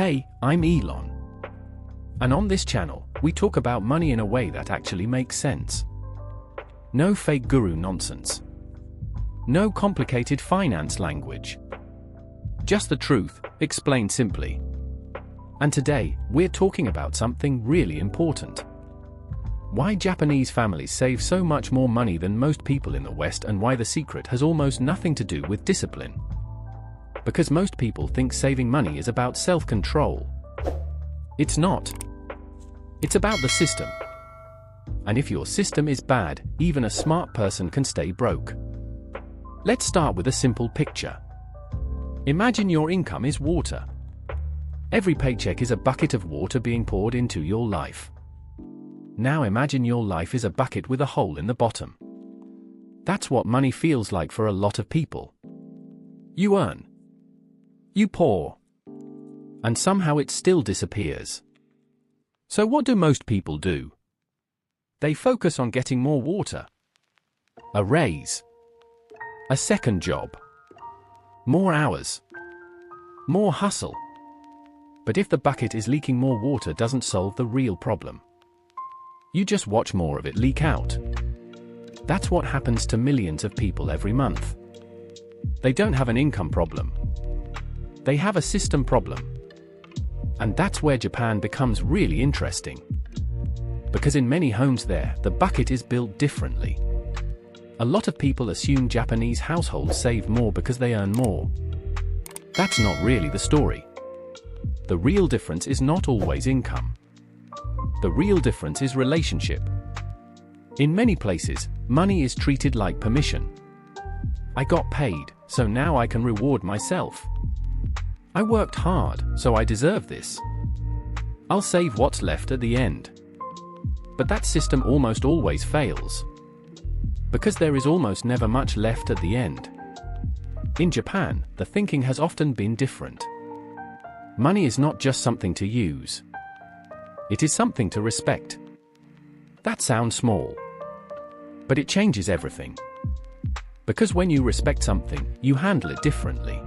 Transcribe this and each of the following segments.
Hey, I'm Elon. And on this channel, we talk about money in a way that actually makes sense. No fake guru nonsense. No complicated finance language. Just the truth, explained simply. And today, we're talking about something really important. Why Japanese families save so much more money than most people in the West, and why the secret has almost nothing to do with discipline. Because most people think saving money is about self-control. It's not. It's about the system. And if your system is bad, even a smart person can stay broke. Let's start with a simple picture. Imagine your income is water. Every paycheck is a bucket of water being poured into your life. Now imagine your life is a bucket with a hole in the bottom. That's what money feels like for a lot of people. You earn. You pour. And somehow it still disappears. So what do most people do? They focus on getting more water. A raise. A second job. More hours. More hustle. But if the bucket is leaking more water, doesn't solve the real problem. You just watch more of it leak out. That's what happens to millions of people every month. They don't have an income problem. They have a system problem. And that's where Japan becomes really interesting. Because in many homes there, the bucket is built differently. A lot of people assume Japanese households save more because they earn more. That's not really the story. The real difference is not always income. The real difference is relationship. In many places, money is treated like permission. I got paid, so now I can reward myself. I worked hard, so I deserve this. I'll save what's left at the end. But that system almost always fails. Because there is almost never much left at the end. In Japan, the thinking has often been different. Money is not just something to use. It is something to respect. That sounds small. But it changes everything. Because when you respect something, you handle it differently.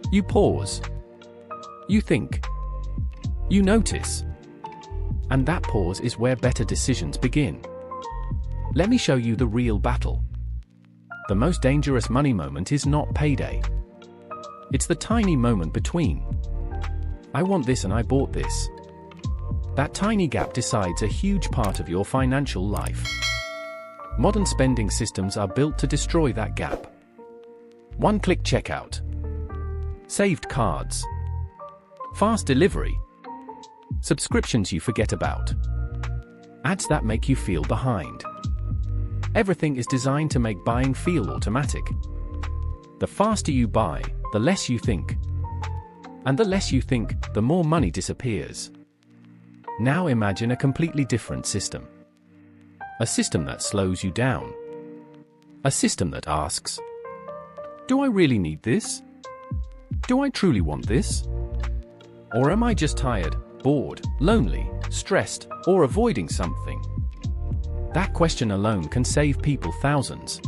You pause. You think. You notice. And that pause is where better decisions begin. Let me show you the real battle. The most dangerous money moment is not payday. It's the tiny moment between. I want this and I bought this. That tiny gap decides a huge part of your financial life. Modern spending systems are built to destroy that gap. One-click checkout. Saved cards. Fast delivery. Subscriptions you forget about. Ads that make you feel behind. Everything is designed to make buying feel automatic. The faster you buy, the less you think. And the less you think, the more money disappears. Now imagine a completely different system. A system that slows you down. A system that asks, do I really need this? Do I truly want this? Or am I just tired, bored, lonely, stressed, or avoiding something? That question alone can save people thousands.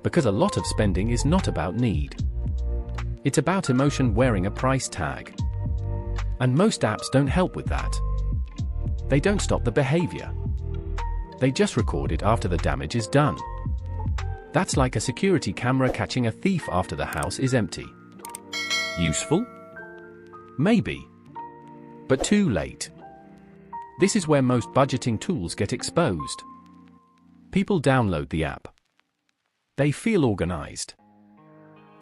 Because a lot of spending is not about need. It's about emotion wearing a price tag. And most apps don't help with that. They don't stop the behavior. They just record it after the damage is done. That's like a security camera catching a thief after the house is empty. Useful? Maybe. But too late. This is where most budgeting tools get exposed. People download the app. They feel organized.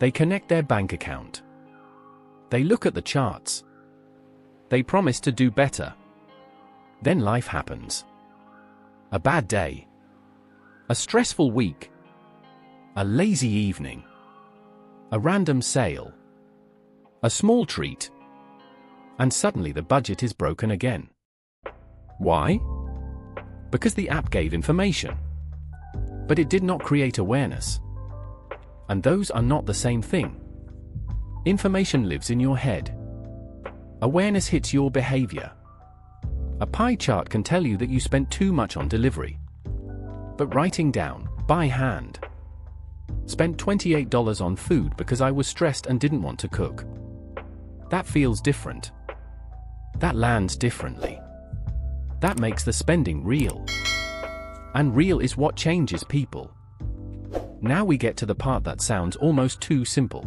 They connect their bank account. They look at the charts. They promise to do better. Then life happens. A bad day. A stressful week. A lazy evening. A random sale. A small treat. And suddenly the budget is broken again. Why? Because the app gave information. But it did not create awareness. And those are not the same thing. Information lives in your head. Awareness hits your behavior. A pie chart can tell you that you spent too much on delivery. But writing down, by hand, spent $28 on food because I was stressed and didn't want to cook. That feels different. That lands differently. That makes the spending real. And real is what changes people. Now we get to the part that sounds almost too simple.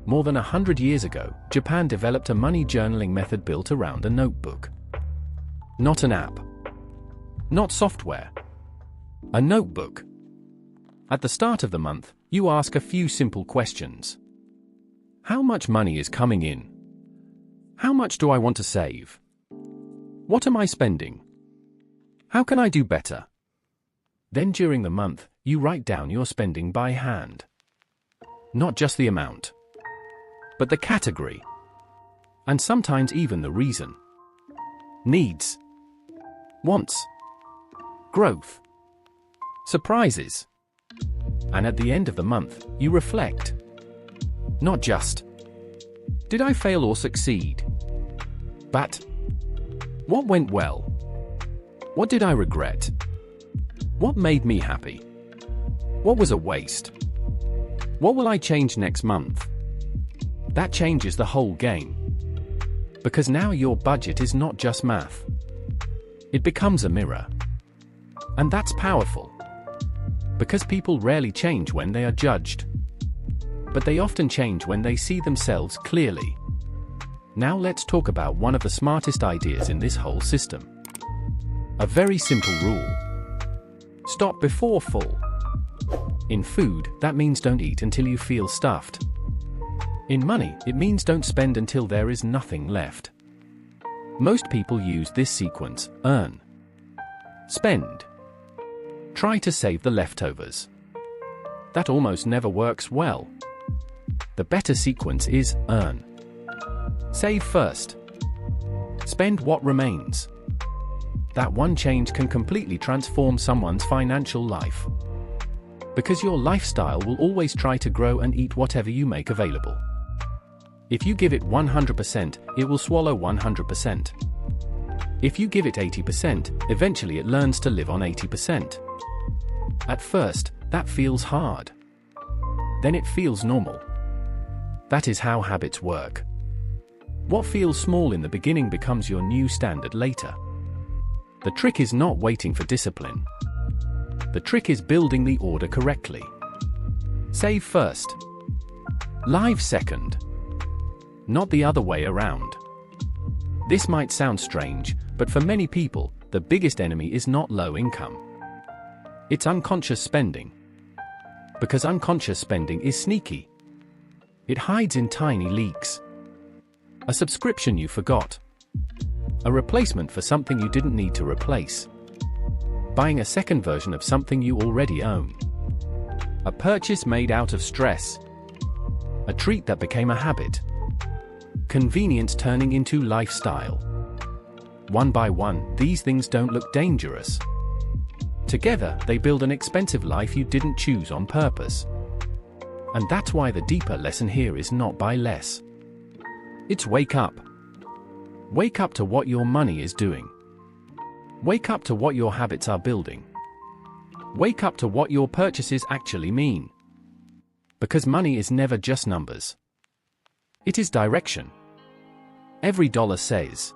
More than 100 years ago, Japan developed a money journaling method built around a notebook. Not an app. Not software. A notebook. At the start of the month, you ask a few simple questions. How much money is coming in? How much do I want to save? What am I spending? How can I do better? Then during the month, you write down your spending by hand. Not just the amount, but the category. And sometimes even the reason. Needs. Wants. Growth. Surprises. And at the end of the month, you reflect. Not just, did I fail or succeed? But, what went well? What did I regret? What made me happy? What was a waste? What will I change next month? That changes the whole game. Because now your budget is not just math. It becomes a mirror. And that's powerful. Because people rarely change when they are judged. But they often change when they see themselves clearly. Now let's talk about one of the smartest ideas in this whole system. A very simple rule. Stop before full. In food, that means don't eat until you feel stuffed. In money, it means don't spend until there is nothing left. Most people use this sequence: earn, spend, try to save the leftovers. That almost never works well. The better sequence is earn, save first, spend what remains. That one change can completely transform someone's financial life. Because your lifestyle will always try to grow and eat whatever you make available. If you give it 100%, it will swallow 100%. If you give it 80%, eventually it learns to live on 80%. At first, that feels hard. Then it feels normal. That is how habits work. What feels small in the beginning becomes your new standard later. The trick is not waiting for discipline. The trick is building the order correctly. Save first. Live second. Not the other way around. This might sound strange, but for many people, the biggest enemy is not low income. It's unconscious spending. Because unconscious spending is sneaky. It hides in tiny leaks. A subscription you forgot. A replacement for something you didn't need to replace. Buying a second version of something you already own. A purchase made out of stress. A treat that became a habit. Convenience turning into lifestyle. One by one, these things don't look dangerous. Together, they build an expensive life you didn't choose on purpose. And that's why the deeper lesson here is not buy less. It's wake up. Wake up to what your money is doing. Wake up to what your habits are building. Wake up to what your purchases actually mean. Because money is never just numbers. It is direction. Every dollar says,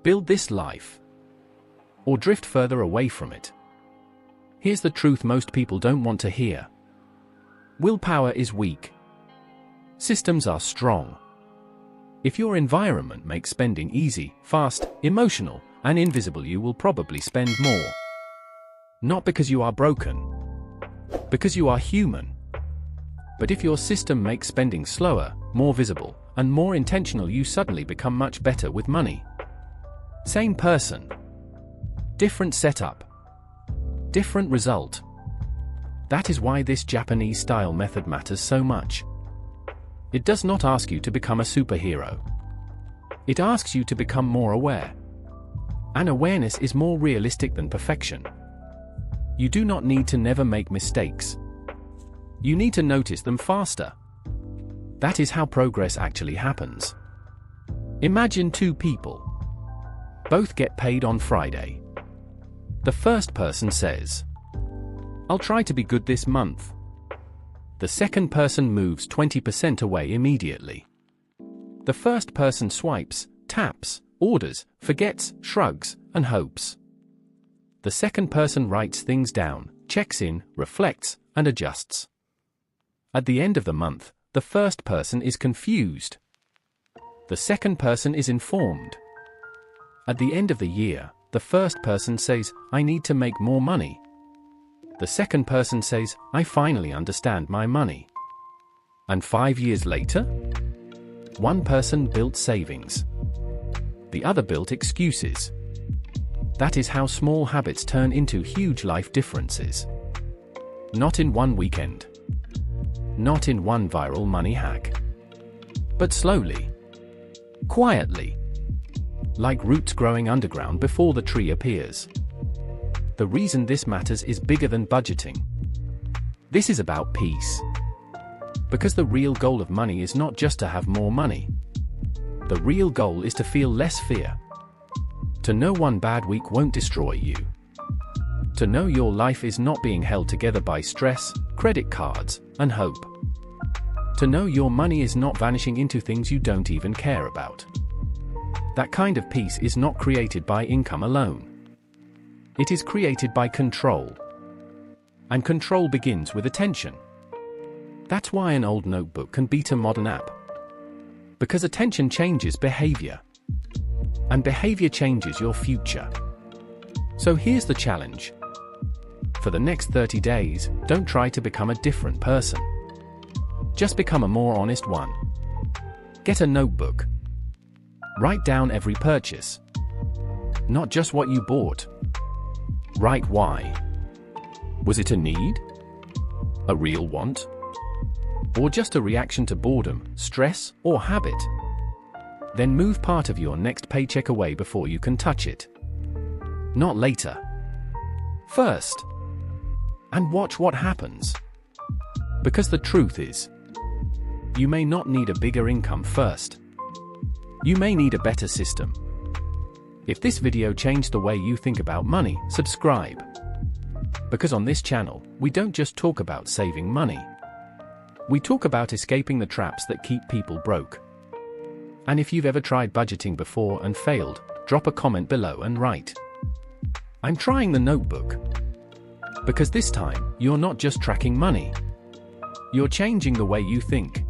build this life. Or drift further away from it. Here's the truth most people don't want to hear. Willpower is weak. Systems are strong. If your environment makes spending easy, fast, emotional, and invisible, you will probably spend more. Not because you are broken. Because you are human. But if your system makes spending slower, more visible, and more intentional, you suddenly become much better with money. Same person. Different setup. Different result. That is why this Japanese-style method matters so much. It does not ask you to become a superhero. It asks you to become more aware. And awareness is more realistic than perfection. You do not need to never make mistakes. You need to notice them faster. That is how progress actually happens. Imagine two people. Both get paid on Friday. The first person says, "I'll try to be good this month." The second person moves 20% away immediately. The first person swipes, taps, orders, forgets, shrugs, and hopes. The second person writes things down, checks in, reflects, and adjusts. At the end of the month, the first person is confused. The second person is informed. At the end of the year, the first person says, "I need to make more money." The second person says, "I finally understand my money." And 5 years later? One person built savings. The other built excuses. That is how small habits turn into huge life differences. Not in one weekend. Not in one viral money hack. But slowly. Quietly. Like roots growing underground before the tree appears. The reason this matters is bigger than budgeting. This is about peace. Because the real goal of money is not just to have more money. The real goal is to feel less fear. To know one bad week won't destroy you. To know your life is not being held together by stress, credit cards, and hope. To know your money is not vanishing into things you don't even care about. That kind of peace is not created by income alone. It is created by control. And control begins with attention. That's why an old notebook can beat a modern app. Because attention changes behavior. And behavior changes your future. So here's the challenge. For the next 30 days, don't try to become a different person. Just become a more honest one. Get a notebook. Write down every purchase. Not just what you bought. Write why. Was it a need? A real want? Or just a reaction to boredom, stress, or habit? Then move part of your next paycheck away before you can touch it. Not later. First. And watch what happens. Because the truth is, you may not need a bigger income first. You may need a better system. If this video changed the way you think about money, subscribe. Because on this channel, we don't just talk about saving money. We talk about escaping the traps that keep people broke. And if you've ever tried budgeting before and failed, drop a comment below and write, "I'm trying the notebook." Because this time, you're not just tracking money. You're changing the way you think.